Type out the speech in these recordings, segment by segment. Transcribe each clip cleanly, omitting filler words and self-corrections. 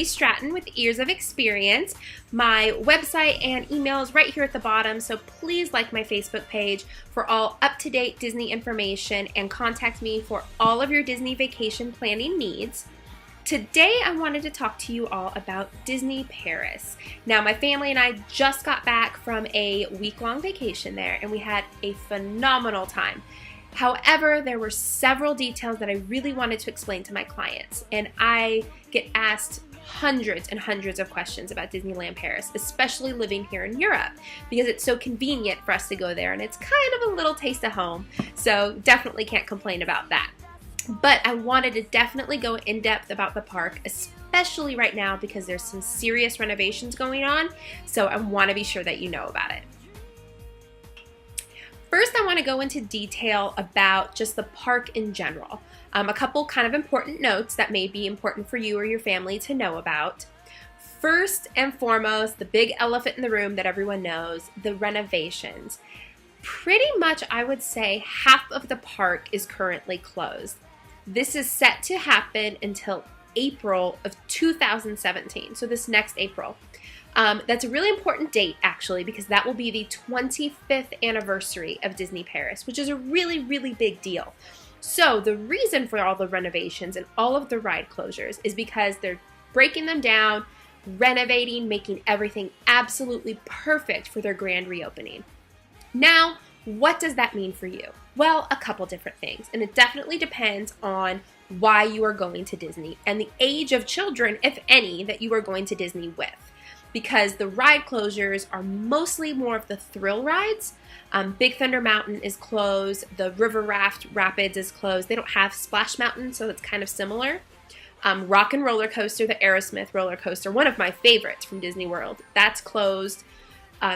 Stratton with Ears of Experience. My website and email is right here at the bottom, so please like my Facebook page for all up-to-date Disney information and contact me for all of your Disney vacation planning needs. Today I wanted to talk to you all about Disney Paris. Now my family and I just got back from a week-long vacation there and we had a phenomenal time. However, there were several details that I really wanted to explain to my clients, and I get asked hundreds and hundreds of questions about Disneyland Paris, especially living here in Europe, because it's so convenient for us to go there and it's kind of a little taste of home, so definitely can't complain about that. But I wanted to definitely go in depth about the park, especially right now because there's some serious renovations going on, so I want to be sure that you know about it. First, I want to go into detail about just the park in general. A couple kind of important notes that may be important for you or your family to know about. First and foremost, the big elephant in the room that everyone knows, the renovations. Pretty much, I would say, half of the park is currently closed. This is set to happen until April of 2017, so this next April. That's a really important date, actually, because that will be the 25th anniversary of Disney Paris, which is a really, really big deal. So the reason for all the renovations and all of the ride closures is because they're breaking them down, renovating, making everything absolutely perfect for their grand reopening. Now, what does that mean for you? Well, a couple different things, and it definitely depends on why you are going to Disney and the age of children, if any, that you are going to Disney with. Because the ride closures are mostly more of the thrill rides. Big Thunder Mountain is closed, the River Raft Rapids is closed. They don't have Splash Mountain, so it's kind of similar. Rock and Roller Coaster, the Aerosmith roller coaster, one of my favorites from Disney World, that's closed.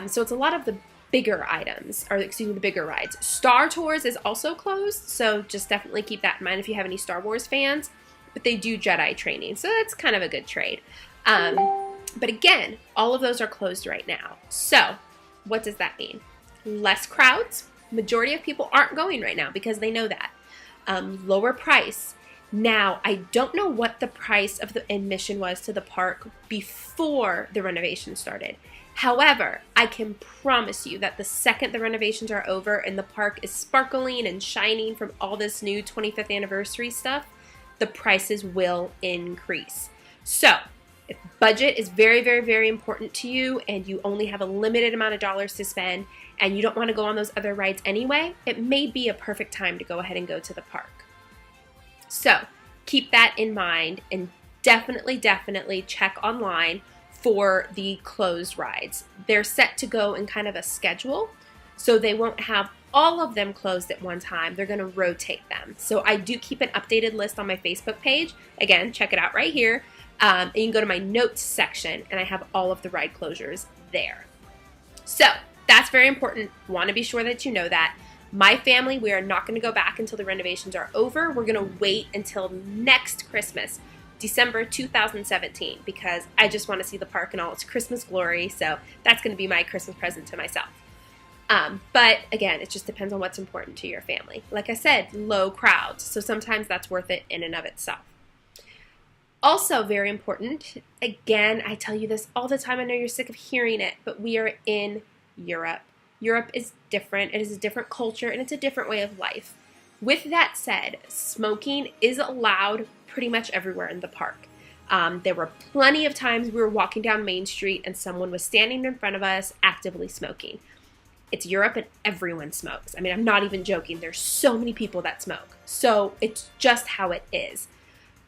So it's a lot of the bigger items, or excuse me, the bigger rides. Star Tours is also closed, so just definitely keep that in mind if you have any Star Wars fans, but they do Jedi training, so that's kind of a good trade. But again, all of those are closed right now. So what does that mean? Less crowds. Majority of people aren't going right now because they know that. Lower price. Now, I don't know what the price of the admission was to the park before the renovation started. However, I can promise you that the second the renovations are over and the park is sparkling and shining from all this new 25th anniversary stuff, the prices will increase. So, if budget is very, very, very important to you and you only have a limited amount of dollars to spend and you don't want to go on those other rides anyway, it may be a perfect time to go ahead and go to the park. So, keep that in mind and definitely check online for the closed rides. They're set to go in kind of a schedule, so they won't have all of them closed at one time. They're going to rotate them. So I do keep an updated list on my Facebook page. Again, check it out right here. And you can go to my notes section, and I have all of the ride closures there. So that's very important. Want to be sure that you know that. My family, we are not going to go back until the renovations are over. We're going to wait until next Christmas, December 2017, because I just want to see the park in all its Christmas glory, so that's going to be my Christmas present to myself. But again, it just depends on what's important to your family. Like I said, low crowds, so sometimes that's worth it in and of itself. Also very important, again, I tell you this all the time, I know you're sick of hearing it, but we are in Europe. Europe is different, it is a different culture, and it's a different way of life. With that said, smoking is allowed pretty much everywhere in the park. There were plenty of times we were walking down Main Street and someone was standing in front of us actively smoking. It's Europe and everyone smokes. I mean, I'm not even joking. There's so many people that smoke. So it's just how it is.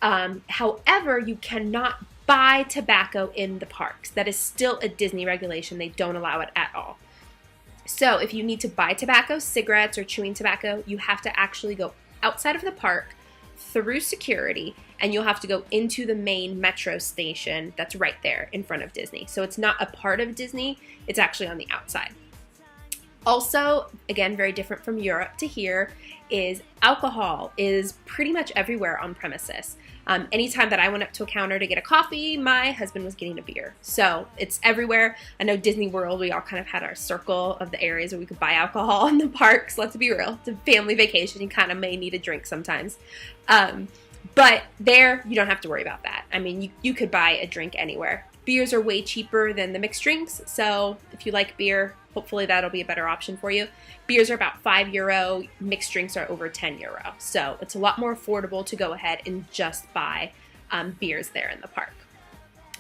However, you cannot buy tobacco in the parks. That is still a Disney regulation. They don't allow it at all. So if you need to buy tobacco, cigarettes, or chewing tobacco, you have to actually go outside of the park through security, and you'll have to go into the main metro station that's right there in front of Disney. So it's not a part of Disney, it's actually on the outside. Also, again, very different from Europe to here, is alcohol is pretty much everywhere on premises. Anytime that I went up to a counter to get a coffee, my husband was getting a beer. So it's everywhere. I know Disney World, we all kind of had our circle of the areas where we could buy alcohol in the parks. Let's be real. It's a family vacation. You kind of may need a drink sometimes. But there, you don't have to worry about that. I mean, you could buy a drink anywhere. Beers are way cheaper than the mixed drinks, so if you like beer, hopefully that'll be a better option for you. Beers are about €5, mixed drinks are over €10, so it's a lot more affordable to go ahead and just buy beers there in the park.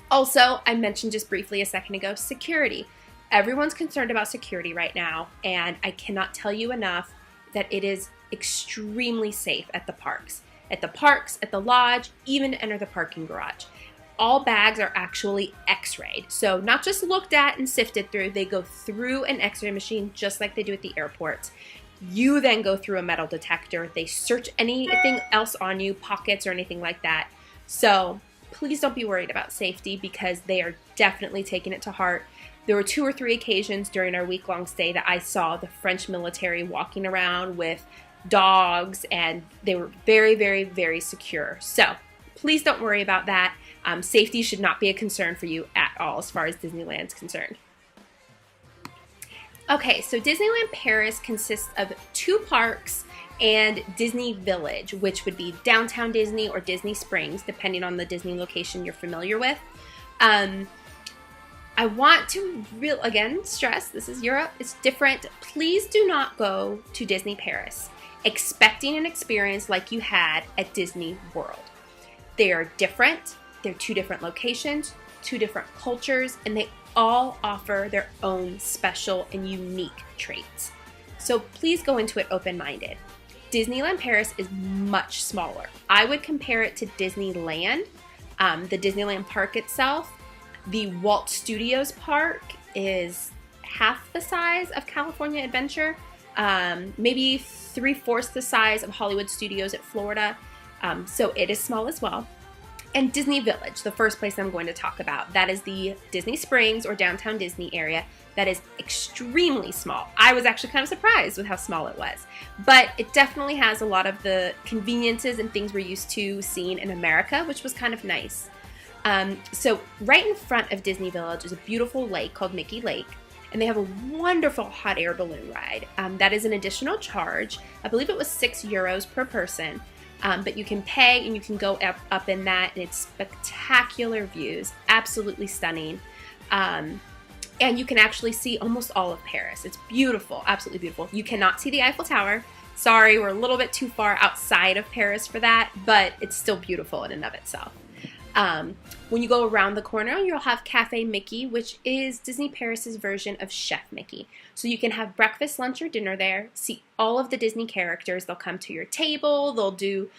Also, I mentioned just briefly a second ago, security. Everyone's concerned about security right now, and I cannot tell you enough that it is extremely safe at the parks. At the lodge, even to enter the parking garage. All bags are actually x-rayed. So not just looked at and sifted through, they go through an x-ray machine just like they do at the airports. You then go through a metal detector. They search anything else on you, pockets or anything like that. So please don't be worried about safety because they are definitely taking it to heart. There were 2 or 3 occasions during our week-long stay that I saw the French military walking around with dogs, and they were very, very, very secure. So please don't worry about that. Safety should not be a concern for you at all as far as Disneyland's concerned. Okay, so Disneyland Paris consists of 2 parks and Disney Village, which would be downtown Disney or Disney Springs, depending on the Disney location you're familiar with. I want to again stress, this is Europe, it's different. Please do not go to Disney Paris expecting an experience like you had at Disney World. They are different. They're 2 different locations, 2 different cultures, and they all offer their own special and unique traits. So please go into it open-minded. Disneyland Paris is much smaller. I would compare it to Disneyland, the Disneyland Park itself. The Walt Studios Park is half the size of California Adventure, maybe 3/4 the size of Hollywood Studios at Florida. So it is small as well. And Disney Village, the first place I'm going to talk about, that is the Disney Springs or downtown Disney area. That is extremely small. I was actually kind of surprised with how small it was. But it definitely has a lot of the conveniences and things we're used to seeing in America, which was kind of nice. So right in front of Disney Village is a beautiful lake called Mickey Lake. And they have a wonderful hot air balloon ride. That is an additional charge. I believe it was €6 per person. But you can pay and you can go up in that, and it's spectacular views, absolutely stunning. And you can actually see almost all of Paris. It's beautiful, absolutely beautiful. You cannot see the Eiffel Tower. Sorry, we're a little bit too far outside of Paris for that, but it's still beautiful in and of itself. When you go around the corner, you'll have Cafe Mickey, which is Disney Paris's version of Chef Mickey. So you can have breakfast, lunch, or dinner there, see all of the Disney characters. They'll come to your table. They'll do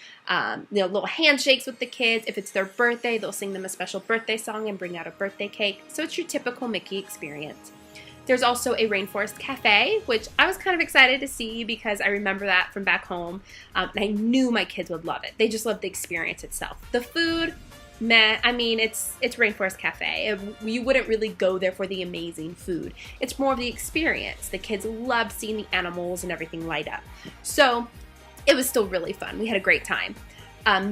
little handshakes with the kids. If it's their birthday, they'll sing them a special birthday song and bring out a birthday cake. So it's your typical Mickey experience. There's also a Rainforest Cafe, which I was kind of excited to see because I remember that from back home. And I knew my kids would love it. They just love the experience itself. The food, meh. I mean, it's Rainforest Cafe. You wouldn't really go there for the amazing food. It's more of the experience. The kids loved seeing the animals and everything light up. So it was still really fun. We had a great time.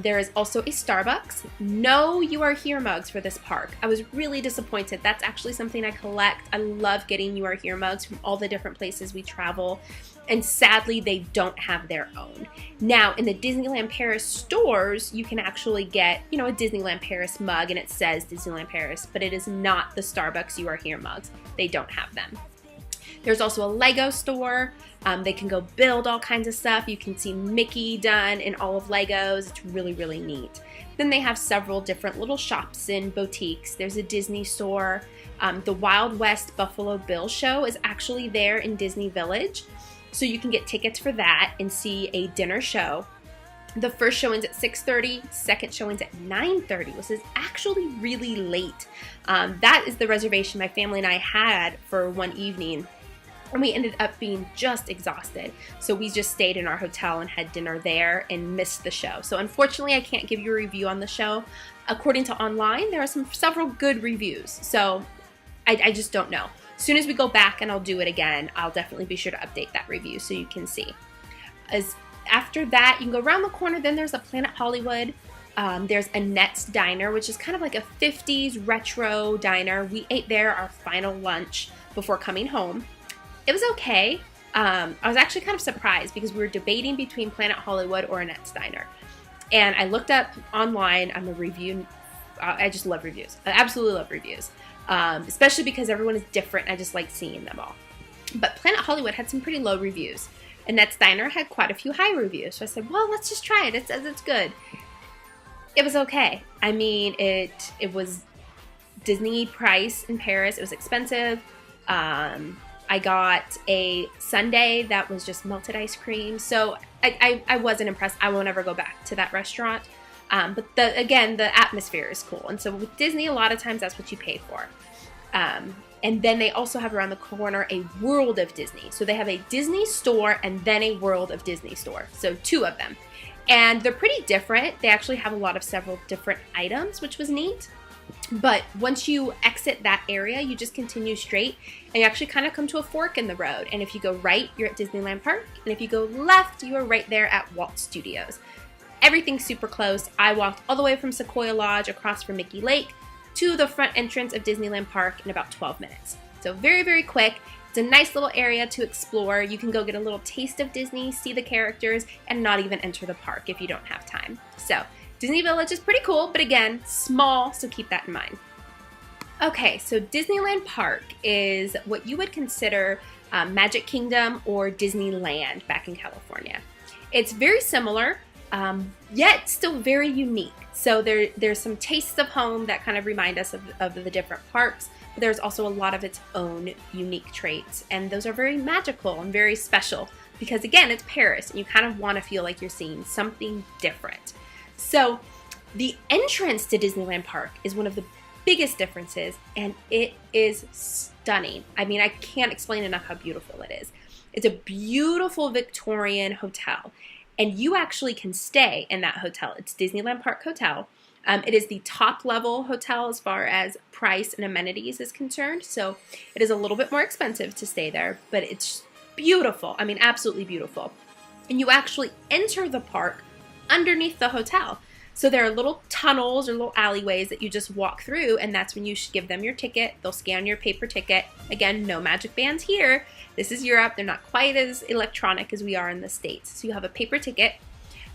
There is also a Starbucks. No You Are Here mugs for this park. I was really disappointed. That's actually something I collect. I love getting You Are Here mugs from all the different places we travel. And sadly, they don't have their own. Now, in the Disneyland Paris stores, you can actually get, a Disneyland Paris mug and it says Disneyland Paris, but it is not the Starbucks You Are Here mugs. They don't have them. There's also a Lego store. They can go build all kinds of stuff. You can see Mickey done in all of Legos. It's really, really neat. Then they have several different little shops and boutiques. There's a Disney store. The Wild West Buffalo Bill show is actually there in Disney Village. So you can get tickets for that and see a dinner show. The first showing's at 6:30, second showing's at 9:30, which is actually really late. That is the reservation my family and I had for one evening. And we ended up being just exhausted. So we just stayed in our hotel and had dinner there and missed the show. So unfortunately, I can't give you a review on the show. According to online, there are several good reviews. So I just don't know. As soon as we go back and I'll do it again, I'll definitely be sure to update that review so you can see. After that, you can go around the corner. Then there's a Planet Hollywood. There's Annette's Diner, which is kind of like a 50s retro diner. We ate there our final lunch before coming home. It was okay. I was actually kind of surprised because we were debating between Planet Hollywood or Annette's Diner. And I looked up online. I'm a review. I just love reviews. I absolutely love reviews, especially because everyone is different. I just like seeing them all. But Planet Hollywood had some pretty low reviews. Annette's Diner had quite a few high reviews. So I said, well, let's just try it. It says it's good. It was okay. I mean, it was Disney price in Paris. It was expensive. I got a sundae that was just melted ice cream. So I wasn't impressed. I won't ever go back to that restaurant. But again, the atmosphere is cool. And so with Disney, a lot of times that's what you pay for. And then they also have around the corner a World of Disney. So they have a Disney store and then a World of Disney store. So 2 of them. And they're pretty different. They actually have a lot of several different items, which was neat. But once you exit that area, you just continue straight and you actually kind of come to a fork in the road. And if you go right, you're at Disneyland Park. And if you go left, you are right there at Walt Studios. Everything's super close. I walked all the way from Sequoia Lodge across from Mickey Lake to the front entrance of Disneyland Park in about 12 minutes. So very, very quick. It's a nice little area to explore. You can go get a little taste of Disney, see the characters, and not even enter the park if you don't have time. So Disney Village is pretty cool, but again, small, so keep that in mind. Okay, so Disneyland Park is what you would consider Magic Kingdom or Disneyland back in California. It's very similar, yet still very unique. So there's some tastes of home that kind of remind us of the different parks, but there's also a lot of its own unique traits, and those are very magical and very special because, again, it's Paris, and you kind of want to feel like you're seeing something different. So the entrance to Disneyland Park is one of the biggest differences, and it is stunning. I mean, I can't explain enough how beautiful it is. It's a beautiful Victorian hotel, and you actually can stay in that hotel. It's Disneyland Park Hotel. It is the top level hotel as far as price and amenities is concerned, so it is a little bit more expensive to stay there, but it's beautiful. I mean, absolutely beautiful. And you actually enter the park underneath the hotel. So there are little tunnels or little alleyways that you just walk through, and that's when you should give them your ticket. They'll scan your paper ticket. Again, no magic bands here. This is Europe. They're not quite as electronic as we are in the States. So you have a paper ticket.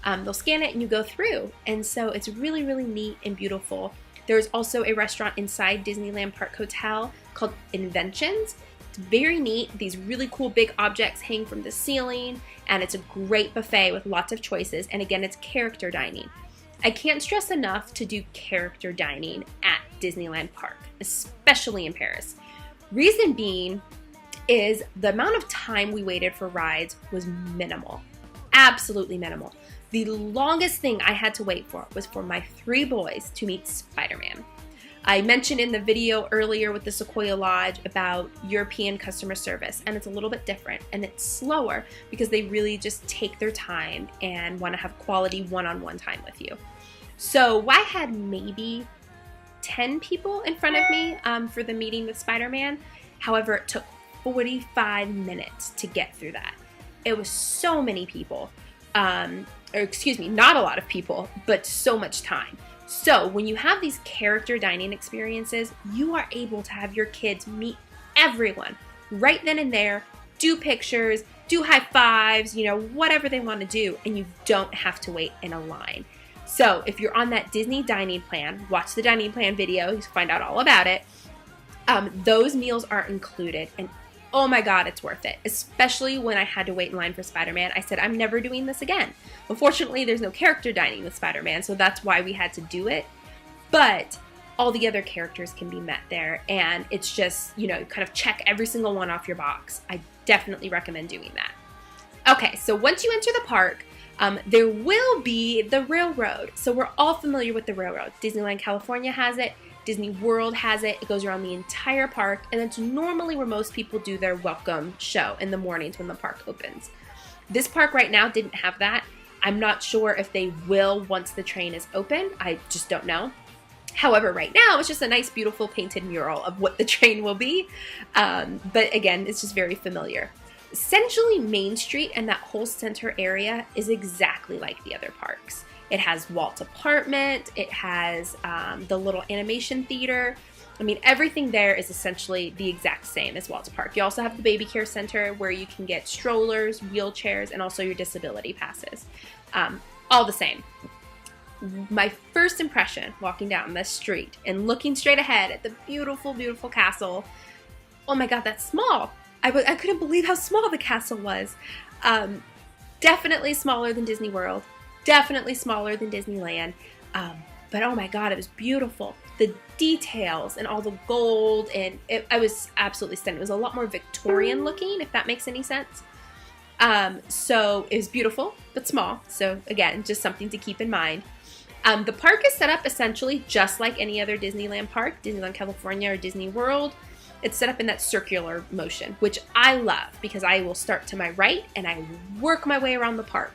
They'll scan it and you go through. And so it's really, really neat and beautiful. There's also a restaurant inside Disneyland Park Hotel called Inventions. It's very neat. These really cool big objects hang from the ceiling, and it's a great buffet with lots of choices. And again, it's character dining. I can't stress enough to do character dining at Disneyland Park, especially in Paris. Reason being is the amount of time we waited for rides was minimal, absolutely minimal. The longest thing I had to wait for was for my 3 boys to meet Spider-Man. I mentioned in the video earlier with the Sequoia Lodge about European customer service, and it's a little bit different and it's slower because they really just take their time and want to have quality one-on-one time with you. So I had maybe 10 people in front of me for the meeting with Spider-Man. However, it took 45 minutes to get through that. It was so many people, or excuse me, not a lot of people, but so much time. So when you have these character dining experiences, you are able to have your kids meet everyone right then and there, do pictures, do high fives, you know, whatever they want to do, and you don't have to wait in a line. So if you're on that Disney dining plan, watch the dining plan video, you can find out all about it. Those meals are included, and oh my God, it's worth it, especially when I had to wait in line for Spider-Man. I said, I'm never doing this again. Unfortunately, there's no character dining with Spider-Man, so that's why we had to do it. But all the other characters can be met there, and it's just, you know, kind of check every single one off your box. I definitely recommend doing that. Okay, so once you enter the park, there will be the railroad. So we're all familiar with the railroad. Disneyland California has it. Disney World has it. It goes around the entire park, and it's normally where most people do their welcome show in the mornings when the park opens. This park right now didn't have that. I'm not sure if they will once the train is open. I just don't know. However, right now, it's just a nice, beautiful painted mural of what the train will be. But again, it's just very familiar. Essentially, Main Street and that whole center area is exactly like the other parks. It has Walt's apartment, it has the little animation theater. I mean, everything there is essentially the exact same as Walt's Park. You also have the baby care center where you can get strollers, wheelchairs, and also your disability passes. All the same. my first impression walking down this street and looking straight ahead at the beautiful, beautiful castle, oh my God, that's small. I couldn't believe how small the castle was. Definitely smaller than Disney World, definitely smaller than Disneyland, but oh my God, it was beautiful. The details and all the gold, and I was absolutely stunning. It was a lot more Victorian looking, if that makes any sense. So it was beautiful, but small. So again, just something to keep in mind. The park is set up essentially just like any other Disneyland park, Disneyland California or Disney World. It's set up in that circular motion, which I love because I will start to my right and I work my way around the park.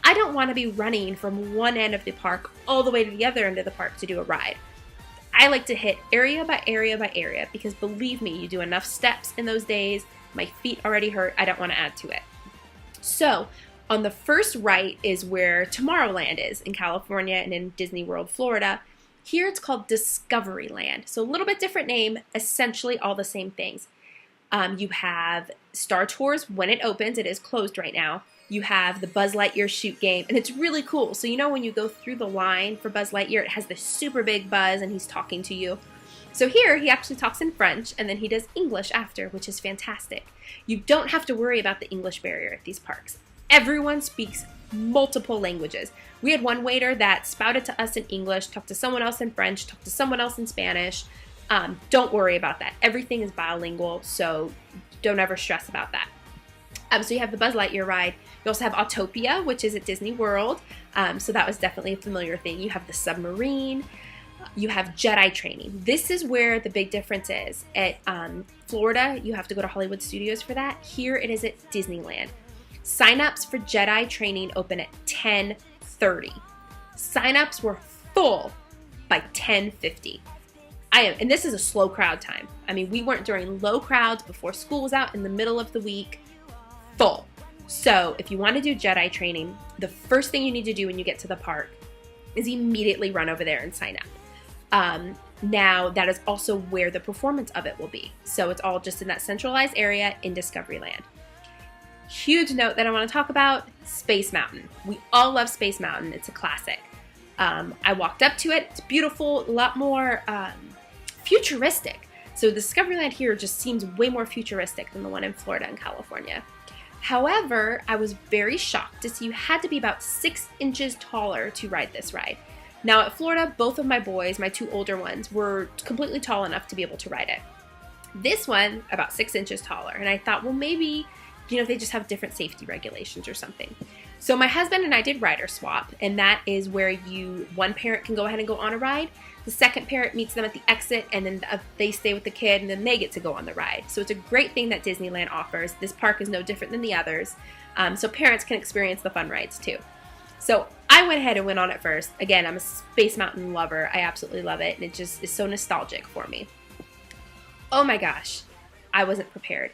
I don't want to be running from one end of the park all the way to the other end of the park to do a ride. I like to hit area by area by area because believe me, you do enough steps in those days, my feet already hurt, I don't want to add to it. So on the first right is where Tomorrowland is in California and in Disney World, Florida. Here it's called Discoveryland. So a little bit different name, essentially all the same things. You have Star Tours when it opens. It is closed right now. You have the Buzz Lightyear shoot game, and it's really cool. So you know when you go through the line for Buzz Lightyear, it has this super big buzz and he's talking to you. So here he actually talks in French and then he does English after, which is fantastic. You don't have to worry about the English barrier at these parks. Everyone speaks multiple languages. We had one waiter that spouted to us in English, talked to someone else in French, talked to someone else in Spanish. Don't worry about that. Everything is bilingual, so don't ever stress about that. So you have the Buzz Lightyear ride. You also have Autopia, which is at Disney World. So that was definitely a familiar thing. You have the submarine. You have Jedi training. This is where the big difference is. At Florida, you have to go to Hollywood Studios for that. Here it is at Disneyland. Sign-ups for Jedi training open at 10:30. Sign-ups were full by 10:50. And this is a slow crowd time. I mean, we weren't during low crowds before school was out in the middle of the week. Full. So if you want to do Jedi training, the first thing you need to do when you get to the park is immediately run over there and sign up. Now, that is also where the performance of it will be. So it's all just in that centralized area in Discoveryland. Huge note that I want to talk about, Space Mountain. We all love Space Mountain. It's a classic. I walked up to it. It's beautiful, a lot more futuristic. So Discoveryland here just seems way more futuristic than the one in Florida and California. However, I was very shocked to see you had to be about 6 inches taller to ride this ride. Now at Florida, both of my boys, my 2 older ones, were completely tall enough to be able to ride it. This one, about 6 inches taller. And I thought, well, maybe, they just have different safety regulations or something. So my husband and I did rider swap, and that is where one parent can go ahead and go on a ride. The second parent meets them at the exit, and then they stay with the kid, and then they get to go on the ride. So it's a great thing that Disneyland offers. This park is no different than the others, so parents can experience the fun rides too. So I went ahead and went on it first. Again, I'm a Space Mountain lover. I absolutely love it, and it just is so nostalgic for me. Oh my gosh, I wasn't prepared.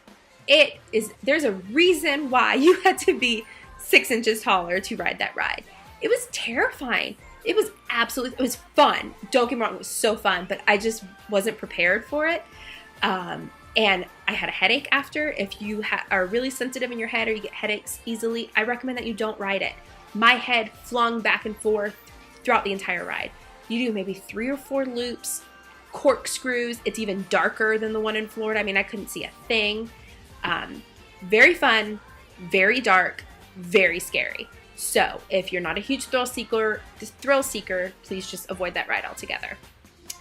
There's a reason why you had to be 6 inches taller to ride that ride. It was terrifying. It was fun. Don't get me wrong, it was so fun, but I just wasn't prepared for it. And I had a headache after. If you are really sensitive in your head or you get headaches easily, I recommend that you don't ride it. My head flung back and forth throughout the entire ride. You do maybe 3 or 4 loops, corkscrews. It's even darker than the one in Florida. I mean, I couldn't see a thing. Very fun, very dark, very scary. So if you're not a huge thrill seeker, please just avoid that ride altogether.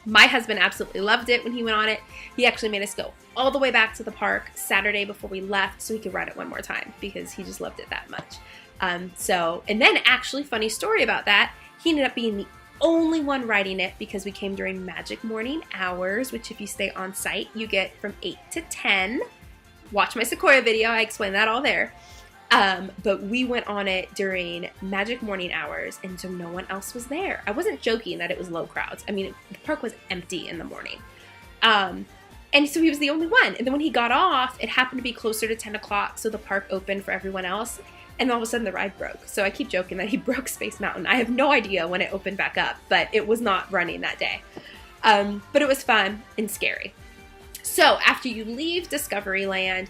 My husband absolutely loved it when he went on it. He actually made us go all the way back to the park Saturday before we left so he could ride it one more time because he just loved it that much. And then actually, funny story about that, he ended up being the only one riding it because we came during magic morning hours, which if you stay on site, you get from 8 to 10. Watch my Sequoia video, I explained that all there. But we went on it during magic morning hours, and so no one else was there. I wasn't joking that it was low crowds. I mean, the park was empty in the morning. And so he was the only one. And then when he got off, it happened to be closer to 10 o'clock, so the park opened for everyone else. And all of a sudden the ride broke. So I keep joking that he broke Space Mountain. I have no idea when it opened back up, but it was not running that day. But it was fun and scary. So after you leave Discoveryland,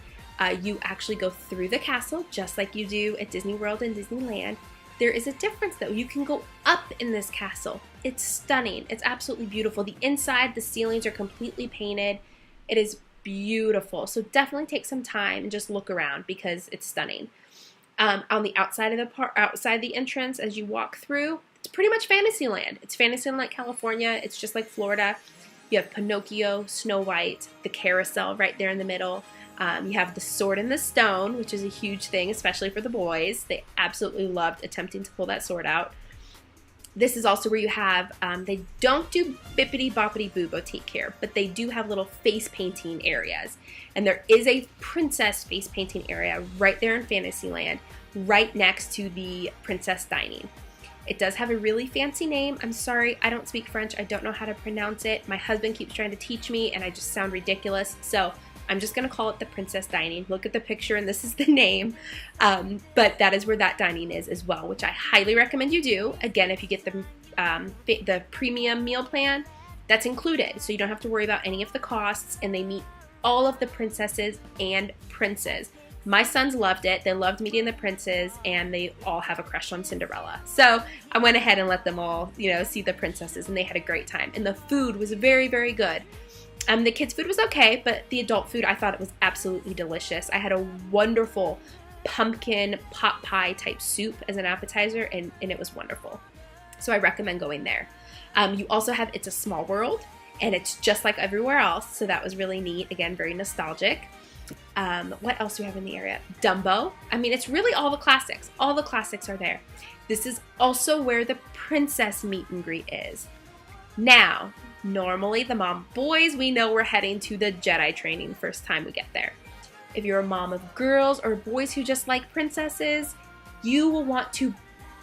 you actually go through the castle just like you do at Disney World and Disneyland. There is a difference though. You can go up in this castle. It's stunning. It's absolutely beautiful. The inside, the ceilings are completely painted. It is beautiful. So definitely take some time and just look around because it's stunning. On the outside of the park, outside the entrance, as you walk through, it's pretty much Fantasyland. It's Fantasyland like California. It's just like Florida. You have Pinocchio, Snow White, the carousel right there in the middle. You have the Sword in the Stone, which is a huge thing, especially for the boys. They absolutely loved attempting to pull that sword out. This is also where you have, they don't do bippity boppity boo boutique here, but they do have little face painting areas. And there is a princess face painting area right there in Fantasyland, right next to the princess dining. It does have a really fancy name. I'm sorry, I don't speak French. I don't know how to pronounce it. My husband keeps trying to teach me and I just sound ridiculous. So I'm just gonna call it the Princess Dining. Look at the picture and this is the name. But that is where that dining is as well, which I highly recommend you do. Again, if you get the premium meal plan, that's included. So you don't have to worry about any of the costs, and they meet all of the princesses and princes. My sons loved it. They loved meeting the princes, and they all have a crush on Cinderella. So I went ahead and let them all, see the princesses, and they had a great time. And the food was very, very good. The kids' food was okay, but the adult food, I thought it was absolutely delicious. I had a wonderful pumpkin pot pie type soup as an appetizer, and it was wonderful. So I recommend going there. You also have It's a Small World, and it's just like everywhere else, so that was really neat. Again, very nostalgic. What else do we have in the area? Dumbo. I mean, it's really all the classics. All the classics are there. This is also where the princess meet and greet is. Now, normally the mom boys, we know we're heading to the Jedi training first time we get there. If you're a mom of girls or boys who just like princesses, you will want to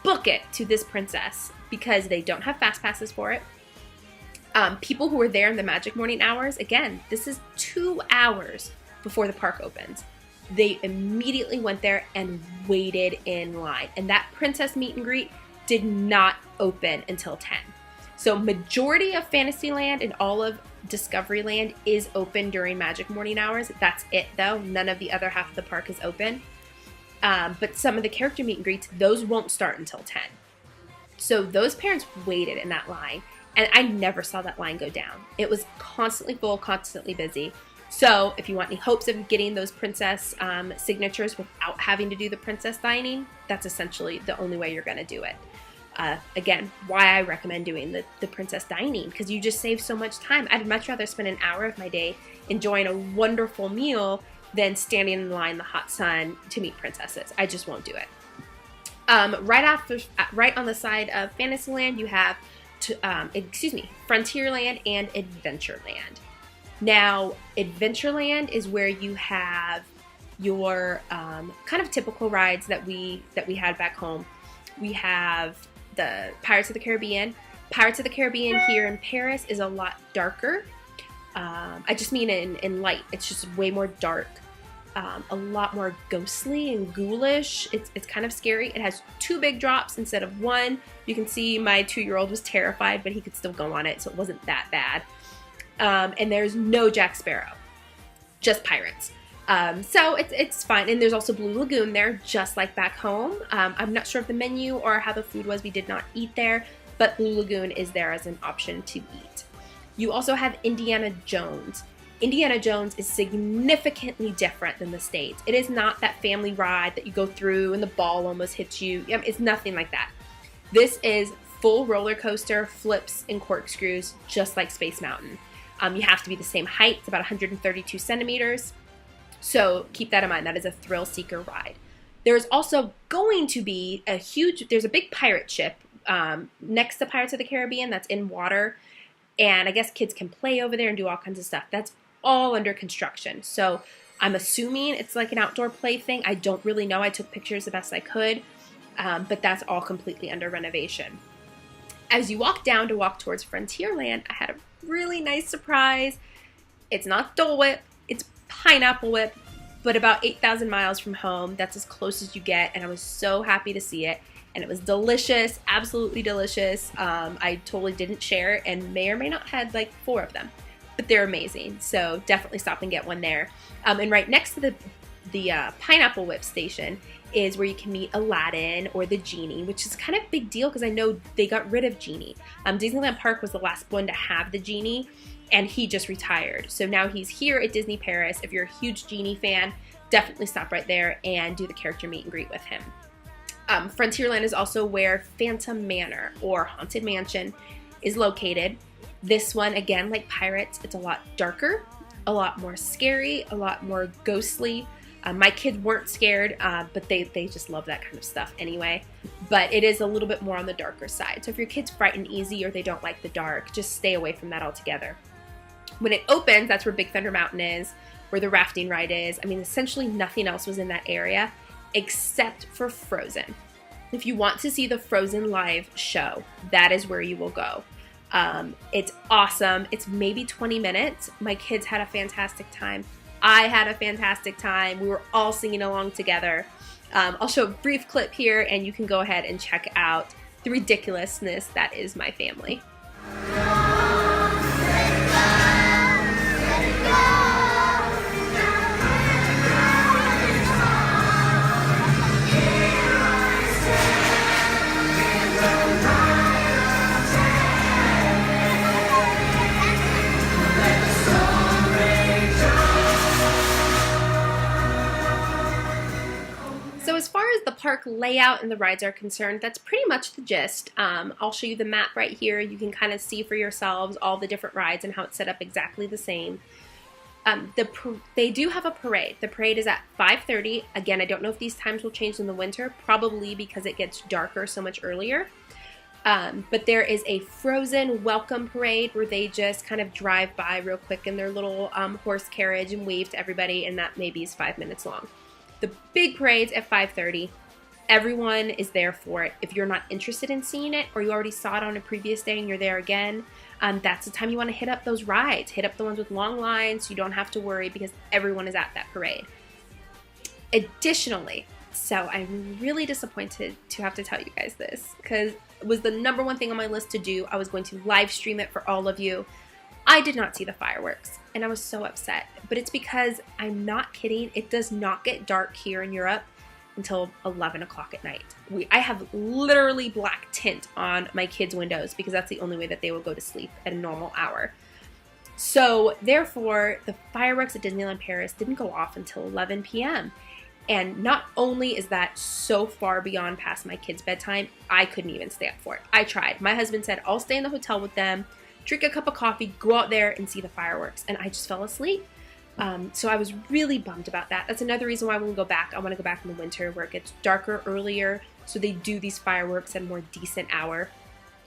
book it to this princess because they don't have fast passes for it. People who are there in the magic morning hours, again, this is 2 hours before the park opens. They immediately went there and waited in line. And that princess meet and greet did not open until 10. So majority of Fantasyland and all of Discoveryland is open during magic morning hours. That's it though. None of the other half of the park is open. But some of the character meet and greets, those won't start until 10. So those parents waited in that line, and I never saw that line go down. It was constantly full, constantly busy. So if you want any hopes of getting those princess signatures without having to do the princess dining, that's essentially the only way you're going to do it. Again, why I recommend doing the princess dining, because you just save so much time. I'd much rather spend an hour of my day enjoying a wonderful meal than standing in line in the hot sun to meet princesses. I just won't do it. Right on the side of Fantasyland, you have Frontierland and Adventureland. Now, Adventureland is where you have your kind of typical rides that we had back home. We have the Pirates of the Caribbean. Pirates of the Caribbean here in Paris is a lot darker. I just mean in light. It's just way more dark. A lot more ghostly and ghoulish. It's kind of scary. It has 2 big drops instead of 1. You can see my 2-year-old was terrified, but he could still go on it, so it wasn't that bad. And there's no Jack Sparrow, just pirates. So it's fine. And there's also Blue Lagoon there, just like back home. I'm not sure of the menu or how the food was. We did not eat there, but Blue Lagoon is there as an option to eat. You also have Indiana Jones. Indiana Jones is significantly different than the States. It is not that family ride that you go through and the ball almost hits you. It's nothing like that. This is full roller coaster, flips, and corkscrews, just like Space Mountain. You have to be the same height. It's about 132 centimeters. So keep that in mind. That is a thrill seeker ride. There's also going to be there's a big pirate ship next to Pirates of the Caribbean that's in water. And I guess kids can play over there and do all kinds of stuff. That's all under construction. So I'm assuming it's like an outdoor play thing. I don't really know. I took pictures the best I could. But that's all completely under renovation. As you walk down to walk towards Frontierland, I had a really nice surprise. It's not Dole Whip, it's Pineapple Whip, but about 8,000 miles from home. That's as close as you get, and I was so happy to see it. And it was delicious, absolutely delicious. I totally didn't share and may or may not had like 4 of them, but they're amazing. So definitely stop and get one there. And right next to the Pineapple Whip station is where you can meet Aladdin or the Genie, which is kind of a big deal because I know they got rid of Genie. Disneyland Park was the last one to have the Genie, and he just retired. So now he's here at Disney Paris. If you're a huge Genie fan, definitely stop right there and do the character meet and greet with him. Frontierland is also where Phantom Manor or Haunted Mansion is located. This one, again, like Pirates, it's a lot darker, a lot more scary, a lot more ghostly. My kids weren't scared, but they just love that kind of stuff anyway. But it is a little bit more on the darker side. So if your kids frighten easy or they don't like the dark, just stay away from that altogether. When it opens, that's where Big Thunder Mountain is, where the rafting ride is. I mean, essentially nothing else was in that area except for Frozen. If you want to see the Frozen live show, that is where you will go. It's awesome. It's maybe 20 minutes. My kids had a fantastic time. I had a fantastic time. We were all singing along together. I'll show a brief clip here and you can go ahead and check out the ridiculousness that is my family. So as far as the park layout and the rides are concerned, that's pretty much the gist. I'll show you the map right here. You can kind of see for yourselves all the different rides and how it's set up exactly the same. They do have a parade. The parade is at 5:30. Again, I don't know if these times will change in the winter, probably because it gets darker so much earlier. But there is a Frozen welcome parade where they just kind of drive by real quick in their little horse carriage and wave to everybody, and that maybe is 5 minutes long. The big parade's at 5:30. Everyone is there for it. If you're not interested in seeing it or you already saw it on a previous day and you're there again, that's the time you want to hit up those rides. Hit up the ones with long lines so you don't have to worry because everyone is at that parade. Additionally, so I'm really disappointed to have to tell you guys this because it was the #1 thing on my list to do. I was going to live stream it for all of you. I did not see the fireworks and I was so upset, but it's because I'm not kidding. It does not get dark here in Europe until 11 o'clock at night. I have literally black tint on my kids' windows because that's the only way that they will go to sleep at a normal hour. So therefore, the fireworks at Disneyland Paris didn't go off until 11 p.m. And not only is that so far beyond past my kids' bedtime, I couldn't even stay up for it. I tried. My husband said, I'll stay in the hotel with them, drink a cup of coffee, go out there and see the fireworks. And I just fell asleep. So I was really bummed about that. That's another reason why when we go back, I want to go back in the winter where it gets darker earlier. So they do these fireworks at a more decent hour.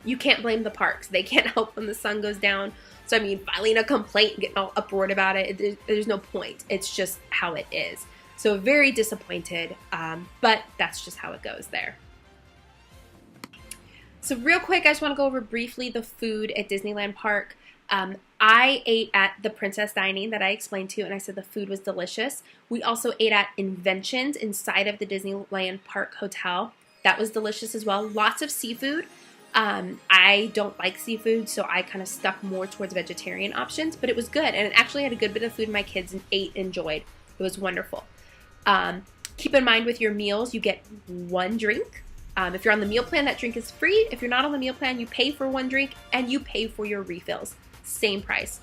You can't blame the parks. They can't help when the sun goes down. So I mean, filing a complaint and getting all uproared about it, there's no point. It's just how it is. So very disappointed, but that's just how it goes there. So real quick, I just want to go over briefly the food at Disneyland Park. I ate at the Princess Dining that I explained to you, and I said the food was delicious. We also ate at Inventions inside of the Disneyland Park Hotel. That was delicious as well. Lots of seafood. I don't like seafood, so I kind of stuck more towards vegetarian options, but it was good, and it actually had a good bit of food my kids ate and enjoyed. It was wonderful. Keep in mind with your meals, you get 1 drink. If you're on the meal plan, that drink is free. If you're not on the meal plan, you pay for 1 drink and you pay for your refills. Same price.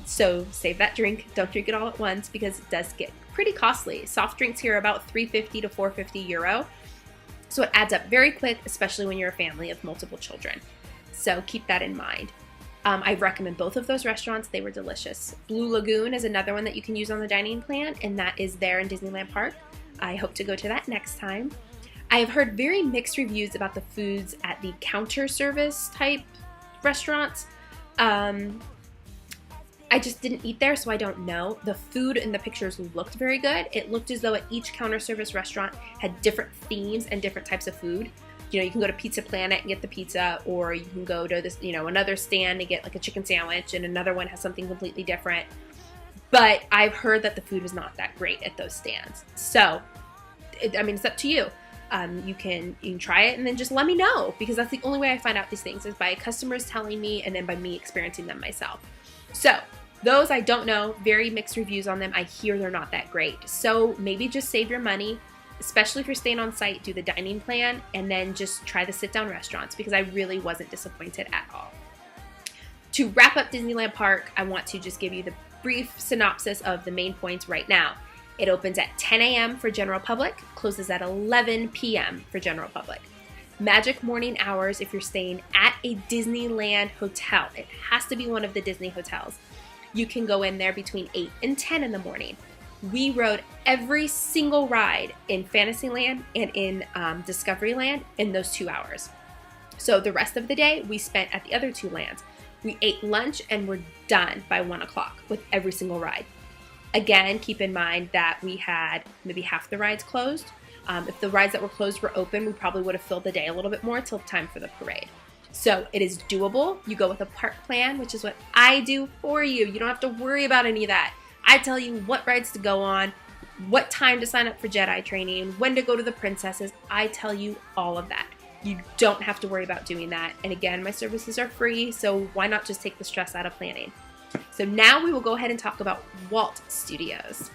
So save that drink. Don't drink it all at once because it does get pretty costly. Soft drinks here are about €3.50 to €4.50. So it adds up very quick, especially when you're a family of multiple children. So keep that in mind. I recommend both of those restaurants. They were delicious. Blue Lagoon is another one that you can use on the dining plan, and that is there in Disneyland Park. I hope to go to that next time. I have heard very mixed reviews about the foods at the counter service type restaurants. I just didn't eat there, so I don't know. The food in the pictures looked very good. It looked as though at each counter service restaurant had different themes and different types of food. You know, you can go to Pizza Planet and get the pizza, or you can go to this, another stand and get like a chicken sandwich, and another one has something completely different. But I've heard that the food was not that great at those stands. So, it's up to you. You can try it and then just let me know, because that's the only way I find out these things is by customers telling me and then by me experiencing them myself. So Those I don't know, very mixed reviews on them. I hear they're not that great. So maybe just save your money, especially if you're staying on site, do the dining plan, and then just try the sit-down restaurants, because I really wasn't disappointed at all. To wrap up Disneyland Park, I want to just give you the brief synopsis of the main points right now. It opens at 10 a.m. for general public, closes at 11 p.m. for general public. Magic morning hours if you're staying at a Disneyland hotel. It has to be one of the Disney hotels. You can go in there between 8 and 10 in the morning. We rode every single ride in Fantasyland and in Discoveryland in those 2 hours. So the rest of the day we spent at the other two lands. We ate lunch and we're done by 1 o'clock with every single ride. Again, keep in mind that we had maybe half the rides closed. If the rides that were closed were open, we probably would have filled the day a little bit more till time for the parade. So it is doable. You go with a park plan, which is what I do for you. You don't have to worry about any of that. I tell you what rides to go on, what time to sign up for Jedi training, when to go to the princesses. I tell you all of that. You don't have to worry about doing that. And again, my services are free, so why not just take the stress out of planning? So now we will go ahead and talk about Walt Studios.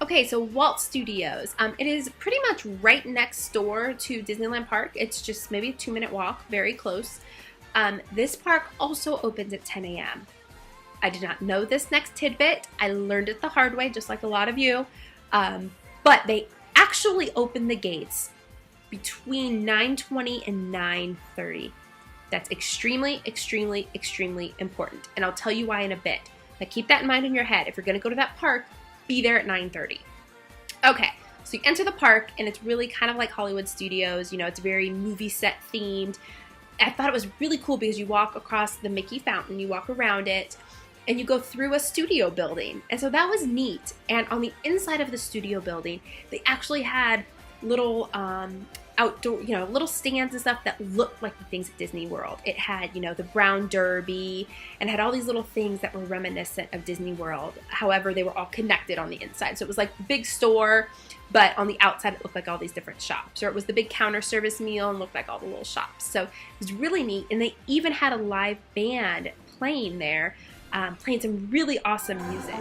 Okay, so Walt Studios. It is pretty much right next door to Disneyland Park. It's just maybe a 2-minute walk, very close. This park also opens at 10 a.m. I did not know this next tidbit. I learned it the hard way, just like a lot of you. But they actually open the gates between 9:20 and 9:30. That's extremely, extremely, extremely important. And I'll tell you why in a bit. But keep that in mind in your head. If you're going to go to that park, be there at 9:30. Okay, so you enter the park, and it's really kind of like Hollywood Studios. You know, it's very movie set themed. I thought it was really cool because you walk across the Mickey Fountain, you walk around it, and you go through a studio building. And so that was neat. And on the inside of the studio building, they actually had little outdoor, little stands and stuff that looked like the things at Disney World. It had, the Brown Derby, and had all these little things that were reminiscent of Disney World. However, they were all connected on the inside. So it was like a big store, but on the outside it looked like all these different shops. Or it was the big counter service meal and looked like all the little shops. So it was really neat. And they even had a live band playing there, playing some really awesome music.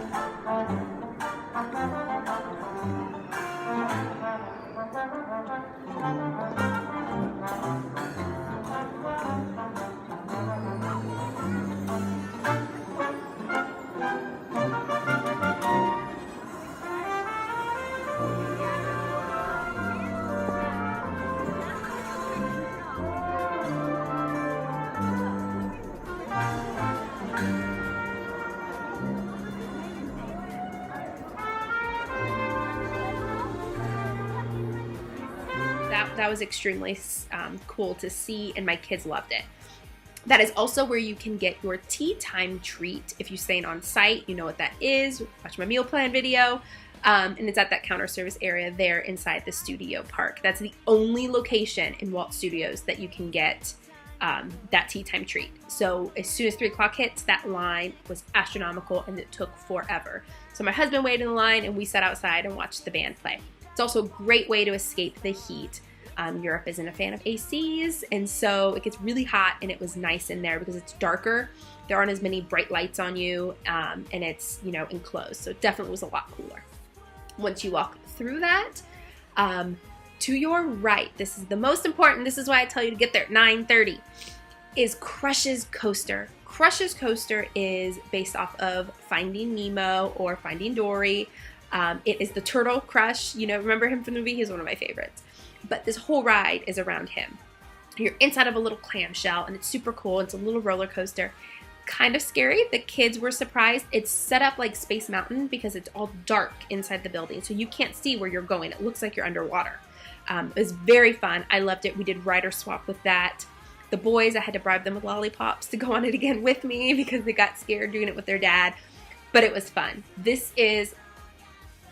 That was extremely cool to see, and my kids loved it. That is also where you can get your tea time treat. If you're staying on site, you know what that is. Watch my meal plan video. And it's at that counter service area there inside the studio park. That's the only location in Walt Studios that you can get that tea time treat. So as soon as 3 o'clock hits, that line was astronomical, and it took forever. So my husband waited in the line, and we sat outside and watched the band play. It's also a great way to escape the heat. Europe isn't a fan of ACs, and so it gets really hot, and it was nice in there because it's darker. There aren't as many bright lights on you, and it's, enclosed. So it definitely was a lot cooler. Once you walk through that, to your right, this is the most important, this is why I tell you to get there at 9:30, is Crush's Coaster. Crush's Coaster is based off of Finding Nemo or Finding Dory. It is the turtle Crush. Remember him from the movie? He's one of my favorites. But this whole ride is around him. You're inside of a little clamshell, and it's super cool. It's a little roller coaster. Kind of scary. The kids were surprised. It's set up like Space Mountain because it's all dark inside the building, so you can't see where you're going. It looks like you're underwater. It was very fun. I loved it. We did rider swap with that. The boys, I had to bribe them with lollipops to go on it again with me because they got scared doing it with their dad. But it was fun. This is,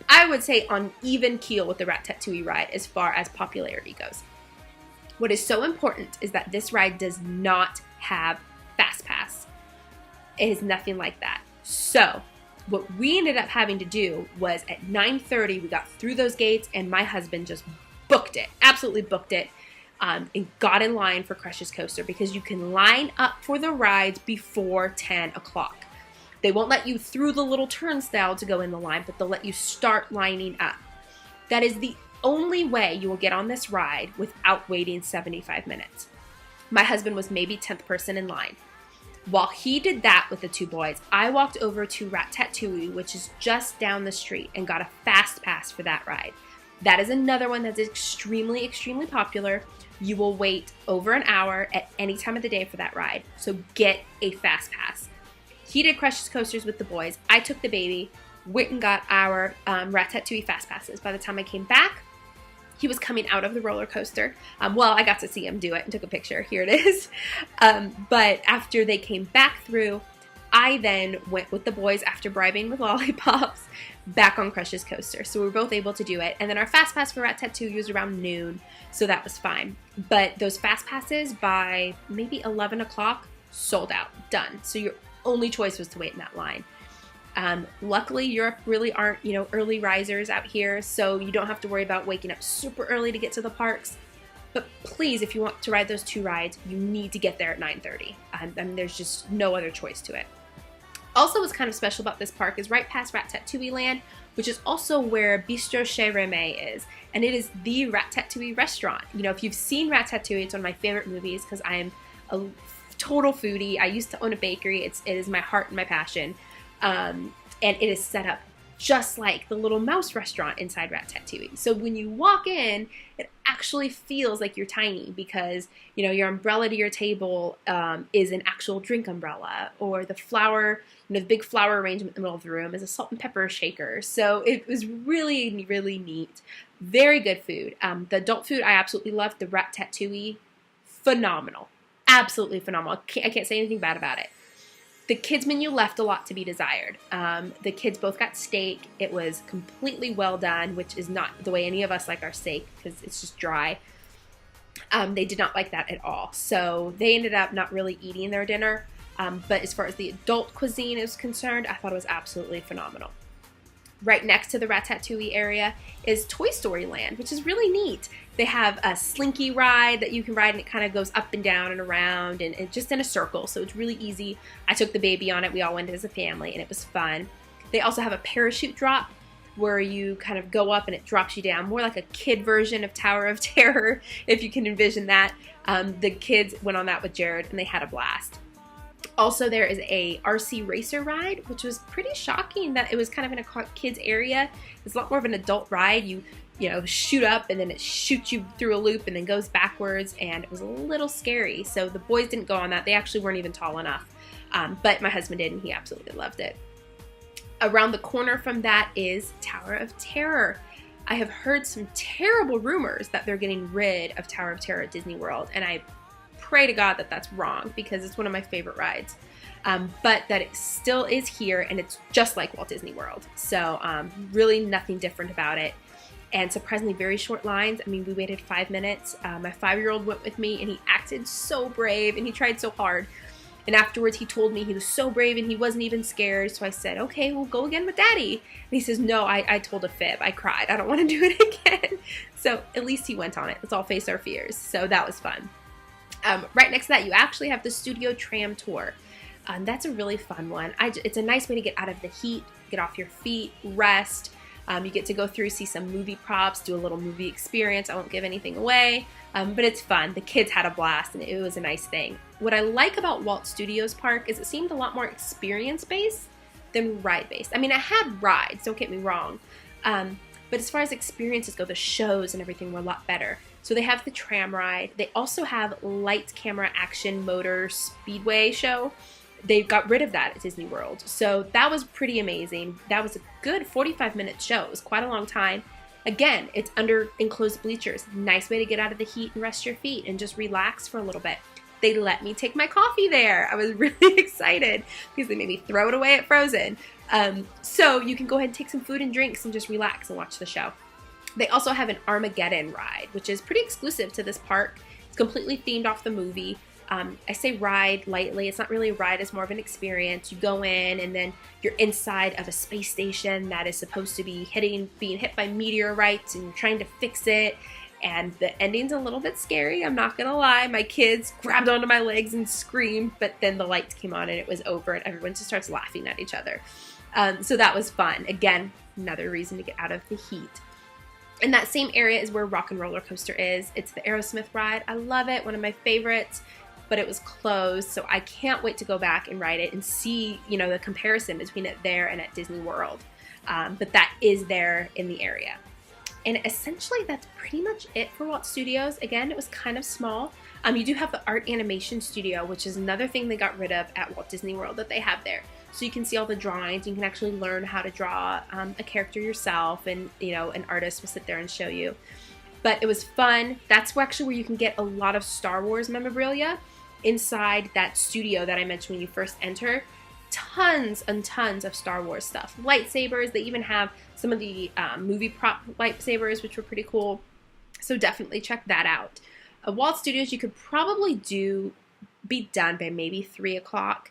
I would say, on even keel with the Ratatouille ride as far as popularity goes. What is so important is that this ride does not have Fast Pass. It is nothing like that. So what we ended up having to do was at 9:30, we got through those gates, and my husband just booked it, absolutely booked it, and got in line for Crush's Coaster because you can line up for the rides before 10 o'clock. They won't let you through the little turnstile to go in the line, but they'll let you start lining up. That is the only way you will get on this ride without waiting 75 minutes. My husband was maybe 10th person in line. While he did that with the two boys, I walked over to Ratatouille, which is just down the street, and got a fast pass for that ride. That is another one that's extremely, extremely popular. You will wait over an hour at any time of the day for that ride, so get a fast pass. He did Crush's Coasters with the boys. I took the baby, went and got our Ratatouille fast passes. By the time I came back, he was coming out of the roller coaster. Well, I got to see him do it and took a picture. Here it is. But after they came back through, I then went with the boys, after bribing with lollipops, back on Crush's Coaster. So we were both able to do it. And then our fast pass for Ratatouille was around noon, so that was fine. But those fast passes by maybe 11 o'clock, sold out, done. So your only choice was to wait in that line. Luckily, Europe really aren't, early risers out here, so you don't have to worry about waking up super early to get to the parks. But please, if you want to ride those two rides, you need to get there at 9:30. There's just no other choice to it. Also, what's kind of special about this park is right past Ratatouille Land, which is also where Bistro Chez Remy is, and it is the Ratatouille restaurant. If you've seen Ratatouille, it's one of my favorite movies because I am a total foodie. I used to own a bakery. It is my heart and my passion. And it is set up just like the little mouse restaurant inside Ratatouille. So when you walk in, it actually feels like you're tiny because, your umbrella to your table is an actual drink umbrella, or the flower, the big flower arrangement in the middle of the room is a salt and pepper shaker. So it was really, really neat. Very good food. The adult food I absolutely loved. The Ratatouille, phenomenal. Absolutely phenomenal. I can't say anything bad about it. The kids menu left a lot to be desired. The kids both got steak. It was completely well done, which is not the way any of us like our steak because it's just dry. They did not like that at all. So they ended up not really eating their dinner. But as far as the adult cuisine is concerned, I thought it was absolutely phenomenal. Right next to the Ratatouille area is Toy Story Land, which is really neat. They have a slinky ride that you can ride, and it kind of goes up and down and around and just in a circle, so it's really easy. I took the baby on it. We all went as a family, and it was fun. They also have a parachute drop where you kind of go up and it drops you down, more like a kid version of Tower of Terror, if you can envision that. The kids went on that with Jared, and they had a blast. Also, there is a RC racer ride, which was pretty shocking that it was kind of in a kids area. It's a lot more of an adult ride. You shoot up and then it shoots you through a loop and then goes backwards, and it was a little scary. So the boys didn't go on that. They actually weren't even tall enough. But my husband did, and he absolutely loved it. Around the corner from that is Tower of Terror. I have heard some terrible rumors that they're getting rid of Tower of Terror at Disney World, and I pray to God that that's wrong because it's one of my favorite rides. But that it still is here, and it's just like Walt Disney World. So really nothing different about it. And surprisingly very short lines. We waited 5 minutes. My 5-year-old went with me, and he acted so brave, and he tried so hard. And afterwards he told me he was so brave and he wasn't even scared. So I said, okay, we'll go again with Daddy. And he says, no, I told a fib. I cried. I don't want to do it again. So at least he went on it. Let's all face our fears. So that was fun. Right next to that, you actually have the Studio Tram Tour. That's a really fun one. It's a nice way to get out of the heat, get off your feet, rest. You get to go through, see some movie props, do a little movie experience. I won't give anything away, but it's fun. The kids had a blast, and it was a nice thing. What I like about Walt Studios Park is it seemed a lot more experience-based than ride-based. I had rides, don't get me wrong, but as far as experiences go, the shows and everything were a lot better. So they have the tram ride. They also have light camera action motor speedway show. They got rid of that at Disney World. So that was pretty amazing. That was a good 45-minute show. It was quite a long time. Again, it's under enclosed bleachers. Nice way to get out of the heat and rest your feet and just relax for a little bit. They let me take my coffee there. I was really excited because they made me throw it away at Frozen. So you can go ahead and take some food and drinks and just relax and watch the show. They also have an Armageddon ride, which is pretty exclusive to this park. It's completely themed off the movie. I say ride lightly. It's not really a ride. It's more of an experience. You go in, and then you're inside of a space station that is supposed to be being hit by meteorites, and you're trying to fix it. And the ending's a little bit scary, I'm not gonna lie. My kids grabbed onto my legs and screamed, but then the lights came on and it was over and everyone just starts laughing at each other. So that was fun. Again, another reason to get out of the heat. In that same area is where Rock and Roller Coaster is. It's the Aerosmith ride. I love it, one of my favorites, but it was closed, so I can't wait to go back and ride it and see, you know, the comparison between it there and at Disney World. But that is there in the area. And essentially that's pretty much it for Walt Studios. Again, it was kind of small. You do have the art animation studio, which is another thing they got rid of at Walt Disney World that they have there. So you can see all the drawings. You can actually learn how to draw a character yourself, and you know, an artist will sit there and show you. But it was fun. That's actually where you can get a lot of Star Wars memorabilia inside that studio that I mentioned when you first enter. Tons and tons of Star Wars stuff. Lightsabers. They even have some of the movie prop lightsabers, which were pretty cool. So definitely check that out. Walt Studios, you could probably be done by maybe 3 o'clock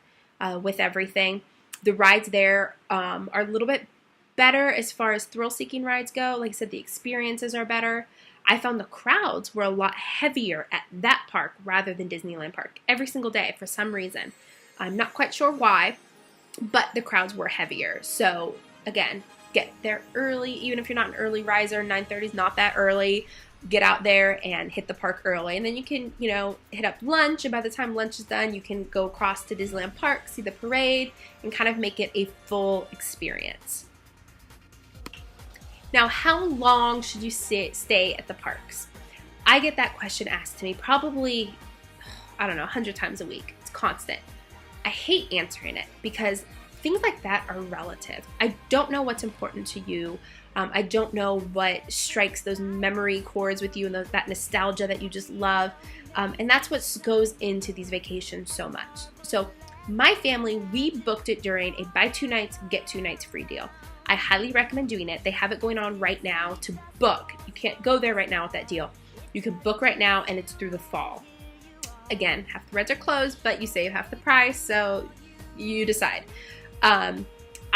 with everything. The rides there are a little bit better as far as thrill-seeking rides go. Like I said, the experiences are better. I found the crowds were a lot heavier at that park rather than Disneyland Park every single day for some reason. I'm not quite sure why, but the crowds were heavier. So again, get there early. Even if you're not an early riser, 9:30 is not that early. Get out there and hit the park early, and then you can, you know, hit up lunch, and by the time lunch is done, you can go across to Disneyland Park, see the parade, and kind of make it a full experience. Now, how long should you stay at the parks? I get that question asked to me probably, I don't know, 100 times a week. It's constant. I hate answering it because things like that are relative. I don't know what's important to you. I don't know what strikes those memory chords with you and that nostalgia that you just love. And that's what goes into these vacations so much. So my family, we booked it during a buy 2 nights, get 2 nights free deal. I highly recommend doing it. They have it going on right now to book. You can't go there right now with that deal. You can book right now, and it's through the fall. Again, half the rides are closed, but you save half the price, so you decide.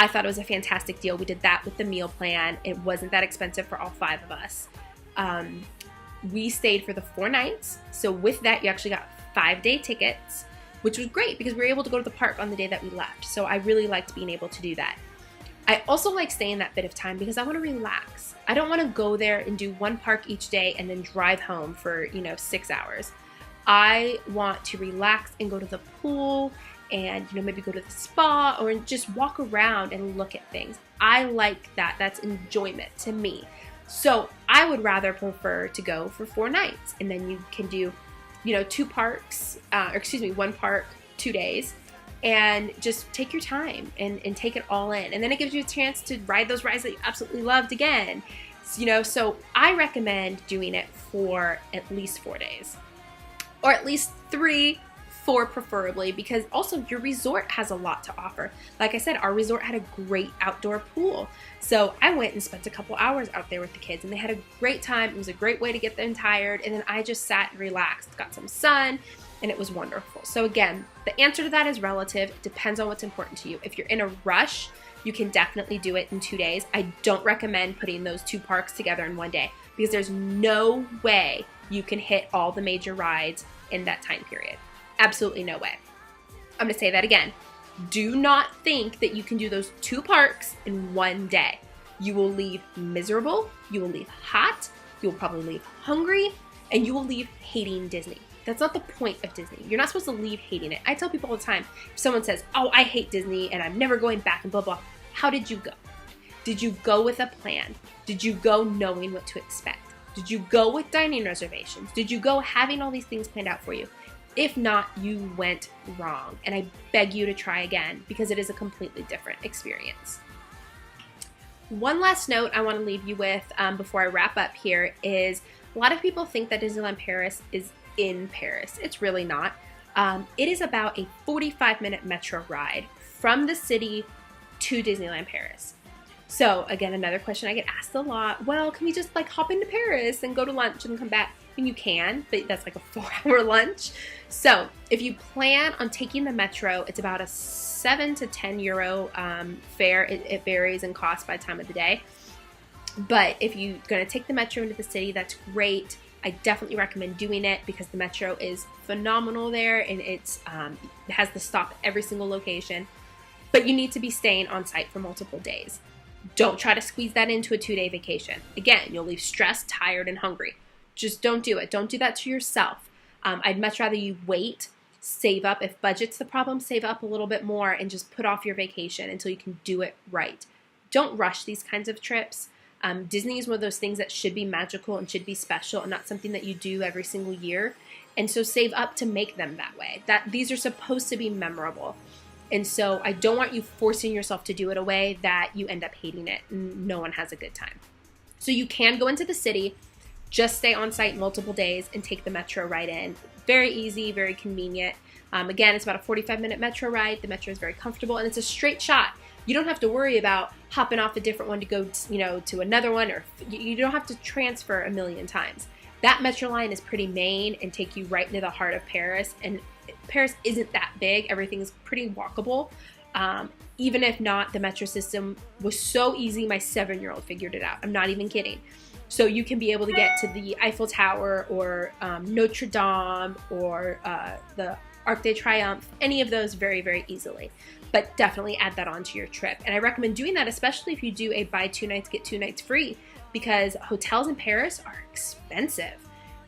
I thought it was a fantastic deal. We did that with the meal plan. It wasn't that expensive for all 5 of us. We stayed for the 4 nights. So with that, you actually got 5-day tickets, which was great because we were able to go to the park on the day that we left. So I really liked being able to do that. I also like staying that bit of time because I want to relax. I don't want to go there and do 1 park each day and then drive home for, 6 hours. I want to relax and go to the pool and maybe go to the spa or just walk around and look at things. I like that. That's enjoyment to me. So I would rather prefer to go for 4 nights, and then you can do 2 parks, 1 park, 2 days, and just take your time and take it all in. And then it gives you a chance to ride those rides that you absolutely loved again. So I recommend doing it for at least 4 days, or at least 3, 4 preferably, because also your resort has a lot to offer. Like I said, our resort had a great outdoor pool. So I went and spent a couple hours out there with the kids, and they had a great time. It was a great way to get them tired, and then I just sat and relaxed, got some sun, and it was wonderful. So again, the answer to that is relative. It depends on what's important to you. If you're in a rush, you can definitely do it in 2 days. I don't recommend putting those 2 parks together in 1 day because there's no way you can hit all the major rides in that time period. Absolutely no way. I'm going to say that again. Do not think that you can do those 2 parks in 1 day. You will leave miserable, you will leave hot, you will probably leave hungry, and you will leave hating Disney. That's not the point of Disney. You're not supposed to leave hating it. I tell people all the time, if someone says, oh, I hate Disney and I'm never going back and blah, blah, how did you go? Did you go with a plan? Did you go knowing what to expect? Did you go with dining reservations? Did you go having all these things planned out for you? If not, you went wrong. And I beg you to try again because it is a completely different experience. One last note I want to leave you with before I wrap up here is a lot of people think that Disneyland Paris is in Paris. It's really not. It is about a 45-minute metro ride from the city to Disneyland Paris. So again, another question I get asked a lot, well, can we just hop into Paris and go to lunch and come back? And you can, but that's like a 4-hour lunch. So if you plan on taking the metro, it's about a 7 to 10 euro fare. It varies in cost by time of the day. But if you're going to take the metro into the city, that's great. I definitely recommend doing it because the metro is phenomenal there, and it has the stop at every single location. But you need to be staying on site for multiple days. Don't try to squeeze that into a 2-day vacation. Again, you'll leave stressed, tired, and hungry. Just don't do it. Don't do that to yourself. I'd much rather you wait, save up. If budget's the problem, save up a little bit more and just put off your vacation until you can do it right. Don't rush these kinds of trips. Disney is one of those things that should be magical and should be special and not something that you do every single year. And so save up to make them that way. These are supposed to be memorable. And so I don't want you forcing yourself to do it a way that you end up hating it and no one has a good time. So you can go into the city, just stay on site multiple days and take the metro right in. Very easy, very convenient. Again, it's about a 45-minute metro ride. The metro is very comfortable and it's a straight shot. You don't have to worry about hopping off a different one to go, to another one, or you don't have to transfer a million times. That metro line is pretty main and take you right into the heart of Paris. And Paris isn't that big. Everything's pretty walkable. Even if not, the metro system was so easy, my 7-year-old figured it out. I'm not even kidding. So you can be able to get to the Eiffel Tower or Notre Dame or the Arc de Triomphe, any of those very, very easily. But definitely add that onto your trip. And I recommend doing that, especially if you do a buy 2 nights, get 2 nights free, because hotels in Paris are expensive,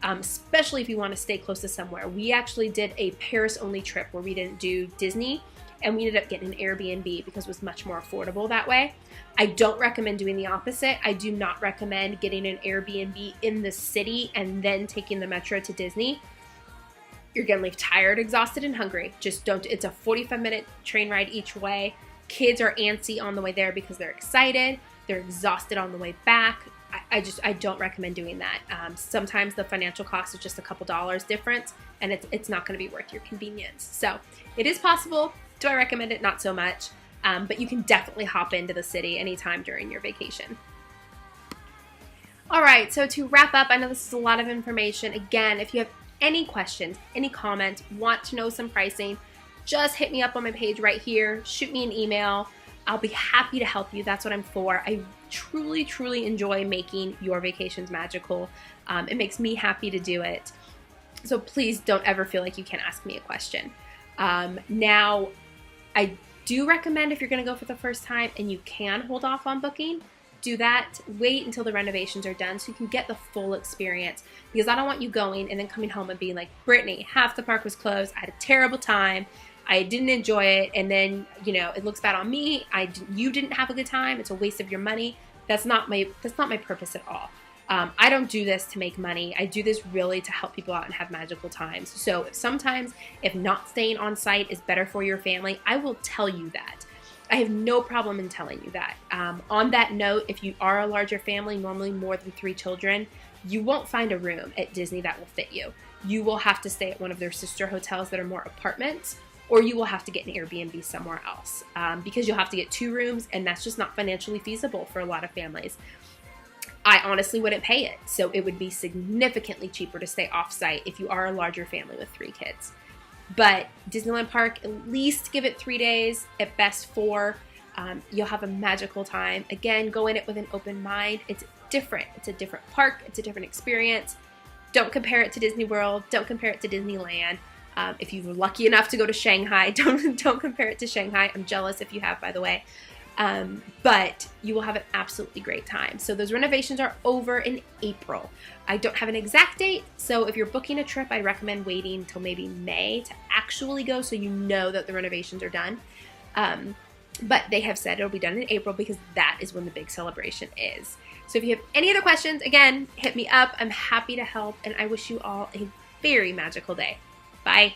especially if you want to stay close to somewhere. We actually did a Paris-only trip where we didn't do Disney, and we ended up getting an Airbnb because it was much more affordable that way. I don't recommend doing the opposite. I do not recommend getting an Airbnb in the city and then taking the metro to Disney. You're gonna leave tired, exhausted, and hungry. Just don't. It's a 45-minute train ride each way. Kids are antsy on the way there because they're excited. They're exhausted on the way back. I don't recommend doing that. Sometimes the financial cost is just a couple dollars difference, and it's not going to be worth your convenience. So it is possible. Do I recommend it? Not so much. But you can definitely hop into the city anytime during your vacation. All right, so to wrap up, I know this is a lot of information. Again, if you have any questions, any comments, want to know some pricing, just hit me up on my page right here. Shoot me an email. I'll be happy to help you. That's what I'm for. I truly, truly enjoy making your vacations magical. It makes me happy to do it. So please don't ever feel like you can't ask me a question. Now, I do recommend if you're going to go for the first time and you can hold off on booking, do that. Wait until the renovations are done so you can get the full experience, because I don't want you going and then coming home and being like, Brittany, half the park was closed. I had a terrible time. I didn't enjoy it. And then, it looks bad on me. You didn't have a good time. It's a waste of your money. That's not my purpose at all. I don't do this to make money. I do this really to help people out and have magical times. So sometimes if not staying on site is better for your family, I will tell you that. I have no problem in telling you that. On that note, if you are a larger family, normally more than 3 children, you won't find a room at Disney that will fit you. You will have to stay at one of their sister hotels that are more apartments, or you will have to get an Airbnb somewhere else because you'll have to get 2 rooms, and that's just not financially feasible for a lot of families. I honestly wouldn't pay it, so it would be significantly cheaper to stay off-site if you are a larger family with 3 kids. But Disneyland Park, at least give it 3 days, at best 4. You'll have a magical time. Again, go in it with an open mind. It's different. It's a different park. It's a different experience. Don't compare it to Disney World. Don't compare it to Disneyland. If you were lucky enough to go to Shanghai, don't compare it to Shanghai. I'm jealous if you have, by the way. But you will have an absolutely great time. So those renovations are over in April. I don't have an exact date, so if you're booking a trip, I recommend waiting until maybe May to actually go so you know that the renovations are done. But they have said it'll be done in April because that is when the big celebration is. So if you have any other questions, again, hit me up. I'm happy to help, and I wish you all a very magical day. Bye.